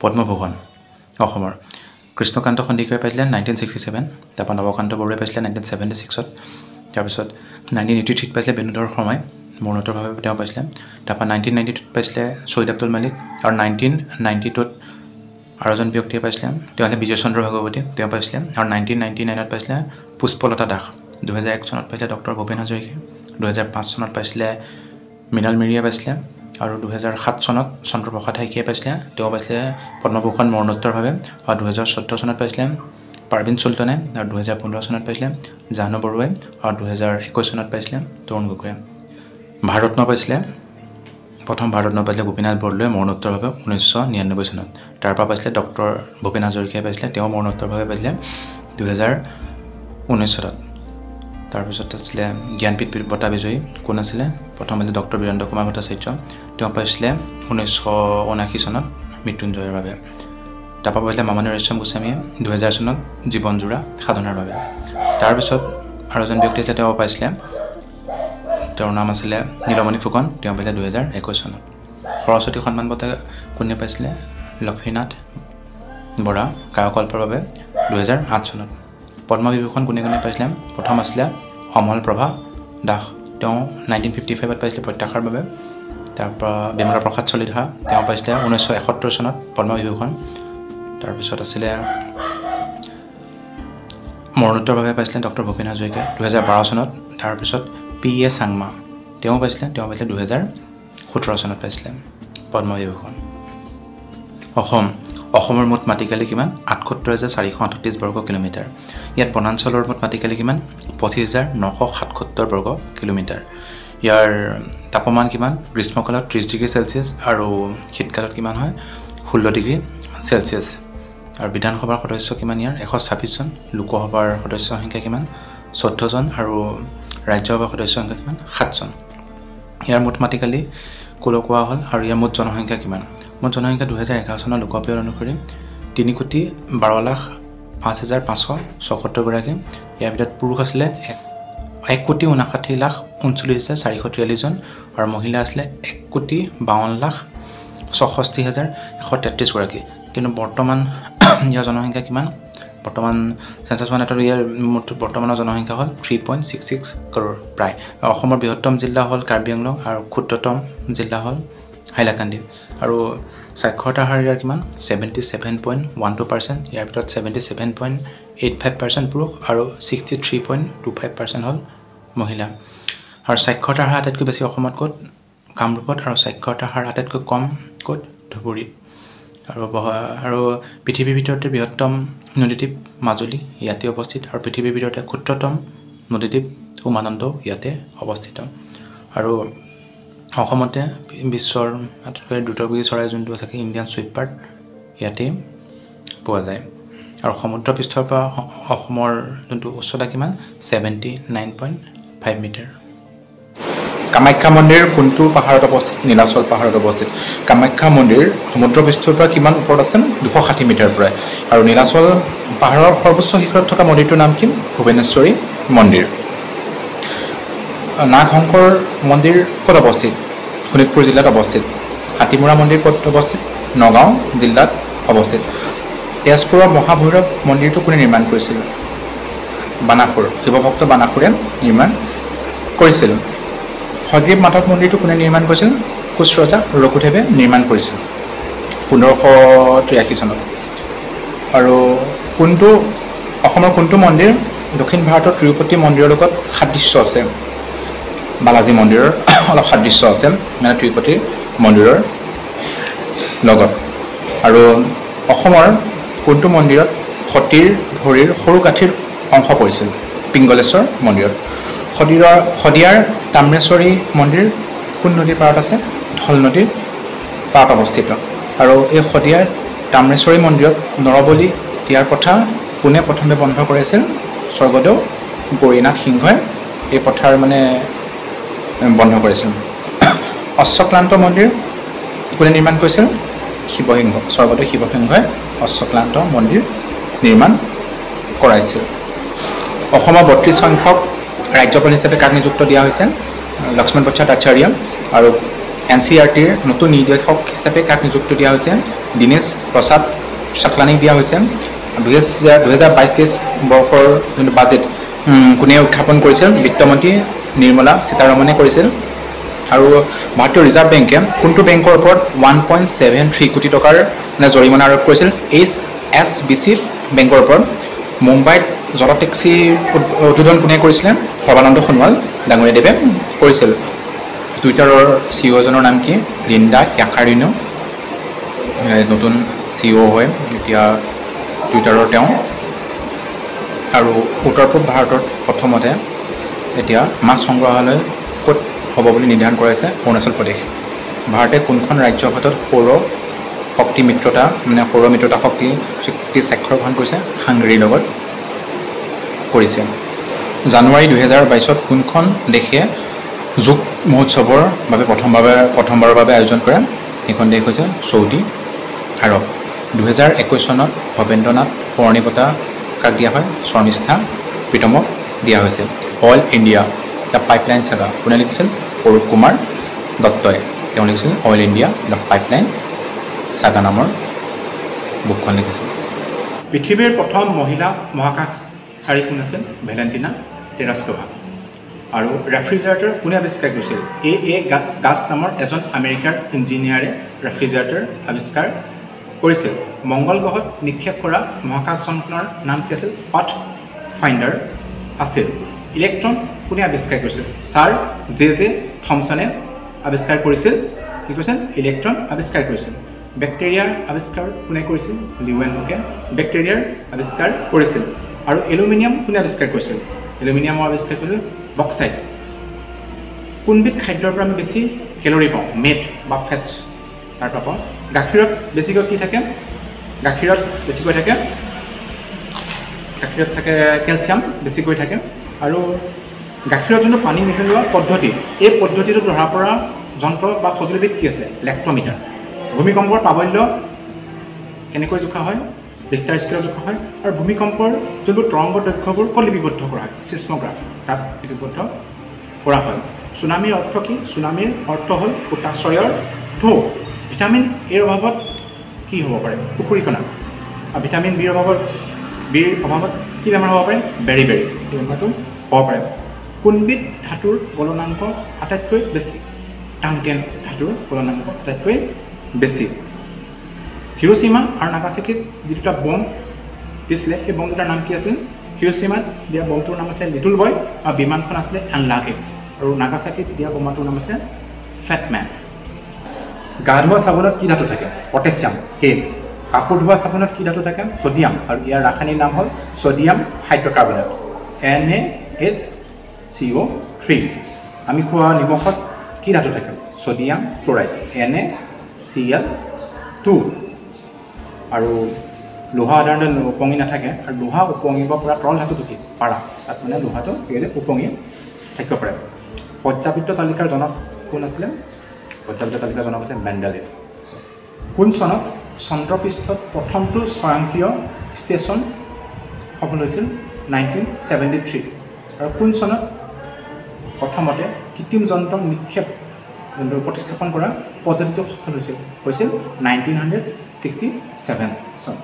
পদ্মভূষণ অসমৰ কৃষ্ণকান্ত সন্দিকৈয়ে পাইছিলে 1967 তাৰপৰা নৱকান্ত বৰুৱাই পাইছিলে 1976ত তাৰপিছত 1983 পাইছিলে বেণুধৰ শৰ্মাই মৰণোত্তৰভাৱে তেওঁ পাইছিলে তাৰপৰা 1992 পাইছিলে ছৈয়দ আব্দুল মালিক আৰু 1992ত আৰু এজন ব্যক্তিয়ে পাইছিলে তেওঁ হ'লে বিজয় চন্দ্ৰ ভাগৱতী তেওঁ পাইছিলে আৰু 1999ত পাইছিলে পুষ্পলতা দাস 2001 চনত পাইছিলে ডক্টৰ ভূপেন হাজৰিকা 2005 চনত পাইছিলে মৃণাল মিৰিয়ে পাইছিলে আৰু 2007 চনত চন্দ্ৰপ্ৰসাদ শইকীয়াই পাইছিলে তেওঁ পাইছিলে পদ্মভূষণ মৰণোত্তৰভাৱে আৰু 2014 চনত পাইছিলে পাৰভিন চুলতানে আৰু 2015 চনত পাইছিলে জাহ্নু বৰুৱাই আৰু 2021 চনত পাইছিলে তৰুণ গগৈয়ে ভাৰতৰত্ন পাইছিলে প্ৰথম ভাৰতৰত্ন পাইছিলে গোপীনাথ বৰদলৈয়ে মৰণোত্তৰভাৱে 1999 চনত তাৰপৰা পাইছিলে ডক্টৰ ভূপেন হাজৰিকাই পাইছিলে তেওঁ মৰণোত্তৰভাৱে পাইছিলে 2019 চনত তাৰপিছত আছিলে জ্ঞানপীঠ বঁটা বিজয়ী কোন আছিলে প্ৰথম আছিল ডক্টৰ বীৰেন্দ্ৰ কুমাৰ ভট্টাচাৰ্য তেওঁ পাইছিলে 1979 চনত মৃত্যুঞ্জয়ৰ বাবে তাৰপৰা পাইছিলে মামণি ৰয়ছম গোস্বামীয়ে 2000 চনত জীৱনজোৰা সাধনাৰ বাবে তাৰপিছত আৰু এজন ব্যক্তি আছিলে তেওঁ পাইছিলে তেওঁৰ নাম আছিলে নীলমণি ফুকন তেওঁ পাইছিলে 2021 চনত সৰস্বতী সন্মান বঁটা কোনে পাইছিলে লক্ষ্মীনাথ বৰা কায়কল্পৰ বাবে 2008 চনত পদ্মবিভূষণ কোনে কোনে পাইছিলে প্ৰথম আছিলে অমল প্ৰভা দাস তেওঁ 1955ত পাইছিলে প্ৰত্যাশাৰ বাবে তাৰপৰা বিমলা প্ৰসাদ চলিহা তেওঁ পাইছিলে 1971 চনত পদ্মবিভূষণ তাৰপিছত আছিলে মৰণোত্তৰভাৱে পাইছিলে ডক্টৰ ভূপেন হাজৰিকাই 2012 চনত তাৰপিছত PA চাংমা তেওঁ পাইছিলে 2017 চনত পাইছিলে পদ্মবিভূষণ অসমৰ মুঠ মাটিকালি কিমান ৭৮,৪৩৮ বৰ্গ কিলোমিটাৰ ইয়াত বনাঞ্চলৰ মুঠ মাটিকালি কিমান ২৫,৯৭৭ বৰ্গ কিলোমিটাৰ ইয়াৰ তাপমান কিমান গ্ৰীষ্মকালত 30 ডিগ্ৰী চেলছিয়াছ আৰু শীতকালত কিমান হয় 16 ডিগ্ৰী চেলছিয়াছ আৰু বিধানসভাৰ সদস্য কিমান ইয়াৰ 126 জন লোকসভাৰ সদস্যৰ সংখ্যা কিমান 14 জন আৰু ৰাজ্যসভাৰ সদস্যৰ সংখ্যা কিমান 7 জন ইয়াৰ মুঠ মাটিকালি ক'লৈ কোৱা হ'ল আৰু ইয়াৰ মুঠ জনসংখ্যা কিমান মুঠ জনসংখ্যা 2011 চনৰ লোকপিয়ল অনুসৰি 3,12,05,574 গৰাকী ইয়াৰ ভিতৰত পুৰুষ আছিলে 1,59,39,443 জন আৰু মহিলা আছিলে 1,52,66,133 গৰাকী কিন্তু বৰ্তমান ইয়াৰ জনসংখ্যা কিমান বৰ্তমান সেন্সাছ মানেটৰ ইয়াৰ মুঠ বৰ্তমানৰ জনসংখ্যা হ'ল 3.66 কৰোৰ প্ৰায় অসমৰ বৃহত্তম জিলা হ'ল কাৰ্বি আংলং আৰু ক্ষুদ্ৰতম জিলা হ'ল হাইলাকান্দি আৰু সাক্ষৰতাৰ হাৰ ইয়াৰ কিমান 77.12% ইয়াৰ ভিতৰত 77.85% পুৰুষ আৰু 63.25% হ'ল মহিলা আৰু সাক্ষৰতাৰ হাৰ আটাইতকৈ বেছি অসমত ক'ত কামৰূপত আৰু সাক্ষৰতাৰ হাৰ আটাইতকৈ কম ক'ত ধুবুৰীত আৰু পৃথিৱীৰ ভিতৰতে বৃহত্তম নদীদ্বীপ মাজুলী ইয়াতে অৱস্থিত আৰু পৃথিৱীৰ ভিতৰতে ক্ষুদ্ৰতম নদীদ্বীপ উমানন্দ ইয়াতে অৱস্থিত আৰু অসমতে বিশ্বৰ আটাইতকৈ দ্ৰুতবেগী চৰাই যোনটো থাকে ইণ্ডিয়ান সুইপাৰ্ড ইয়াতে পোৱা যায় আৰু সমুদ্ৰ পৃষ্ঠৰ পৰা অসমৰ যোনটো উচ্চতা কিমান 79.5 মিটাৰ কামাখ্যা মন্দিৰ কোনটো পাহাৰত অৱস্থিত নীলাচল পাহাৰত অৱস্থিত কামাখ্যা মন্দিৰ সমুদ্ৰ পৃষ্ঠৰ পৰা কিমান ওপৰত আছে 260 মিটাৰ পৰা আৰু নীলাচল পাহাৰৰ সৰ্বোচ্চ শিখৰত থকা মন্দিৰটোৰ নাম কি ভুৱনেশ্বৰী মন্দিৰ নাগশংকৰ মন্দিৰ ক'ত অৱস্থিত শোণিতপুৰ জিলাত অৱস্থিত হাতীমৰা মন্দিৰ ক'ত অৱস্থিত নগাঁও জিলাত অৱস্থিত তেজপুৰৰ মহাভৈৰৱ মন্দিৰটো কোনে নিৰ্মাণ কৰিছিল বানাসুৰ শিৱভক্ত বানাসুৰে নিৰ্মাণ কৰিছিল হয়গ্ৰীৱ মাধৱ মন্দিৰটো কোনে নিৰ্মাণ কৰিছিল কোচ ৰজা ৰঘুদেৱে নিৰ্মাণ কৰিছিল 1583 চনত আৰু কোনটো অসমৰ কোনটো মন্দিৰ দক্ষিণ ভাৰতৰ তিৰুপতি মন্দিৰৰ লগত সাদৃশ্য আছে বালাজী মন্দিৰৰ অলপ সাদৃশ্য আছে মানে তিৰুপতি মন্দিৰৰ লগত আৰু অসমৰ কোনটো মন্দিৰত সতীৰ ভৰিৰ সৰু কাঠিৰ অংশ পৰিছিল পিংগলেশ্বৰ মন্দিৰত শদিয়াৰ তাম্ৰেশ্বৰী মন্দিৰ কোন নদীৰ পাৰত আছে ঢল নদীৰ পাৰত অৱস্থিত আৰু এই শদিয়াৰ তাম্ৰেশ্বৰী মন্দিৰত নৰবলি দিয়াৰ কথা কোনে প্ৰথমে বন্ধ কৰিছিল স্বৰ্গদেউ গৌৰীনাথ সিংহই এই পথাৰ মানে বন্ধ কৰিছিল অশ্বক্লান্ত মন্দিৰ কোনে নিৰ্মাণ কৰিছিল শিৱসিংহ স্বৰ্গদেউ শিৱসিংহই অশ্বক্লান্ত মন্দিৰ নিৰ্মাণ কৰাইছিল অসমৰ 32 সংখ্যক ৰাজ্যপাল হিচাপে কাক নিযুক্ত দিয়া হৈছে লক্ষ্মণ প্ৰসাদ আচাৰ্য আৰু NCERTৰ নতুন নিৰ্দেশক হিচাপে কাক নিযুক্তি দিয়া হৈছে দীনেশ প্ৰসাদ চাকলানীক দিয়া হৈছে 2022-23 বৰ্ষৰ যোনটো বাজেট কোনে উত্থাপন কৰিছিল বিত্তমন্ত্ৰী নিৰ্মলা সীতাৰমণে কৰিছিল আৰু ভাৰতীয় ৰিজাৰ্ভ বেংকে কোনটো বেংকৰ ওপৰত 1.73 কোটি টকাৰ জৰিমনা আৰোপ কৰিছিল HSBC বেংকৰ ওপৰত মুম্বাইত জলটেক্সি উদ্বোধন কোনে কৰিছিলে সৰ্বানন্দ সোণোৱাল ডাঙৰীয়াদেৱে কৰিছিল টুইটাৰৰ CEO জনৰ নাম কি লিণ্ডা ইয়াকাৰিনো নতুন CEO হয় এতিয়া টুইটাৰৰ তেওঁ আৰু উত্তৰ পূব ভাৰতত প্ৰথমতে এতিয়া মাছ সংগ্ৰহালয় ক'ত হ'ব বুলি নিৰ্ধাৰণ কৰাইছে অৰুণাচল প্ৰদেশ ভাৰতে কোনখন ৰাজ্যৰ ক্ষেত্ৰত সৌৰ শক্তি মিত্ৰতা মানে সৌৰ মিত্ৰতা শক্তি চুক্তি স্বাক্ষৰ গ্ৰহণ কৰিছে হাংগেৰীৰ লগত কৰিছে জানুৱাৰী 2022ত কোনখন দেশে যোগ মহোৎসৱৰ বাবে প্ৰথমবাৰৰ বাবে আয়োজন কৰে এখন দেশ হৈছে সৌদি আৰব 2021 চনত ভৱেন্দ্ৰনাথ পুৰণি বঁটা কাক দিয়া হয় শৰ্মিষ্ঠা প্ৰীতমক দিয়া হৈছে all India the pipeline Saga কোনে লিখিছিল অৰূপ কুমাৰ দত্তই তেওঁ লিখিছিল all India the pipeline Saga নামৰ বুকখন লিখিছিল পৃথিৱীৰ প্ৰথম মহিলা মহাকাশচাৰী কোন আছিল ভেলেণ্টিনা তেৰাস্কভা আৰু ৰেফ্ৰিজাৰেটৰ কোনে আৱিষ্কাৰ কৰিছিল গাছ নামৰ এজন আমেৰিকাৰ ইঞ্জিনিয়াৰে ৰেফ্ৰিজাৰেটৰ আৱিষ্কাৰ কৰিছিল মংগল গ্ৰহত নিক্ষেপ কৰা মহাকাশযানখনৰ নাম কি আছিল পাথ ফাইণ্ডাৰ আছিল ইলেক্ট্ৰন কোনে আৱিষ্কাৰ কৰিছিল ছাৰ জে থমছনে আৱিষ্কাৰ কৰিছিল কি কৈছিল ইলেক্ট্ৰন আৱিষ্কাৰ কৰিছিল বেক্টেৰিয়াৰ আৱিষ্কাৰ কোনে কৰিছিল লিউৱেনহুকে বেক্টেৰিয়াৰ আৱিষ্কাৰ কৰিছিল আৰু এলুমিনিয়াম কোনে আৱিষ্কাৰ কৰিছিল এলুমিনিয়ামৰ আৱিষ্কাৰ কৰিছিল বক্সাইট কোনবিধ খাদ্যৰ পৰা আমি বেছি কেলৰি পাওঁ মেট বা ফেটছ তাৰ পৰা গাখীৰত বেছিকৈ কি থাকে গাখীৰত বেছিকৈ থাকে গাখীৰত থাকে কেলছিয়াম বেছিকৈ থাকে আৰু গাখীৰত যোনটো পানী মিহলোৱা পদ্ধতি এই পদ্ধতিটো ধৰা পৰা যন্ত্ৰ বা সঁজুলিবিধ কি আছিলে লেক্ট্ৰমিটাৰ ভূমিকম্পৰ প্ৰাবল্য কেনেকৈ জোখা হয় ৰিক্টাৰ স্কেলত জোখা হয় আৰু ভূমিকম্পৰ যোনবোৰ তৰংগ দৈৰ্ঘ্যবোৰ ক'ত লিপিবদ্ধ কৰা হয় চিস্মগ্ৰাফ তাত লিপিবদ্ধ কৰা হয় চুনামীৰ অৰ্থ কি চুনামীৰ অৰ্থ হ'ল পোটাশ্ৰয়ৰ ঢৌ ভিটামিন এৰ অভাৱত কি হ'ব পাৰে পুখুৰীকণা আৰু ভিটামিন বিৰ অভাৱত কি বেমাৰ হ'ব পাৰে বেৰি এই বেমাৰটো হ'ব পাৰে কোনবিধ ধাতুৰ গলনাংক আটাইতকৈ বেছি টাংটেন ধাতুৰ গলনাংক আটাইতকৈ বেছি হিৰোশ্বিমা আৰু নাগাচাকিত যিটা বম দিছিলে সেই বম দুটাৰ নাম কি আছিল হিৰোশ্বিমাত দিয়া বমটোৰ নাম আছিলে লিটল বয় আৰু বিমানখন আছিলে আনলাকি আৰু নাগাচাকিত দিয়া বোমাটোৰ নাম আছিলে ফেটমেন গা ধোৱা চাবোনত কি ধাতু থাকে পটেছিয়াম কে কাপোৰ ধোৱা চাবোনত কি ধাতু থাকে ছডিয়াম আৰু ইয়াৰ ৰাসায়নিক নাম হ'ল ছডিয়াম হাইড্ৰকাৰ্বনেট NaCO3 আমি খোৱা নিমখত কি ধাতু থাকে ছডিয়াম ক্লৰাইড NaCl2 আৰু লোহা সাধাৰণতে উপঙি নাথাকে আৰু লোহা উপঙিব পৰা তৰল ধাতুটো কি পাৰা তাত মানে লোহাটো উপঙি থাকিব পাৰে পৰ্যাবৃত্ত তালিকাৰ জনক কোন আছিলে পৰ্যাবৃত্ত তালিকাৰ জনক আছে মেণ্ডেলেভ কোন চনত চন্দ্ৰপৃষ্ঠত প্ৰথমটো স্বয়ংক্ৰিয় ষ্টেচন সফল হৈছিল 1973 আৰু কোন চনত প্ৰথমতে কৃত্ৰিম যন্ত্ৰ নিক্ষেপ প্ৰতিস্থাপন কৰা পদ্ধতিটো সফল হৈছিল 1967 চন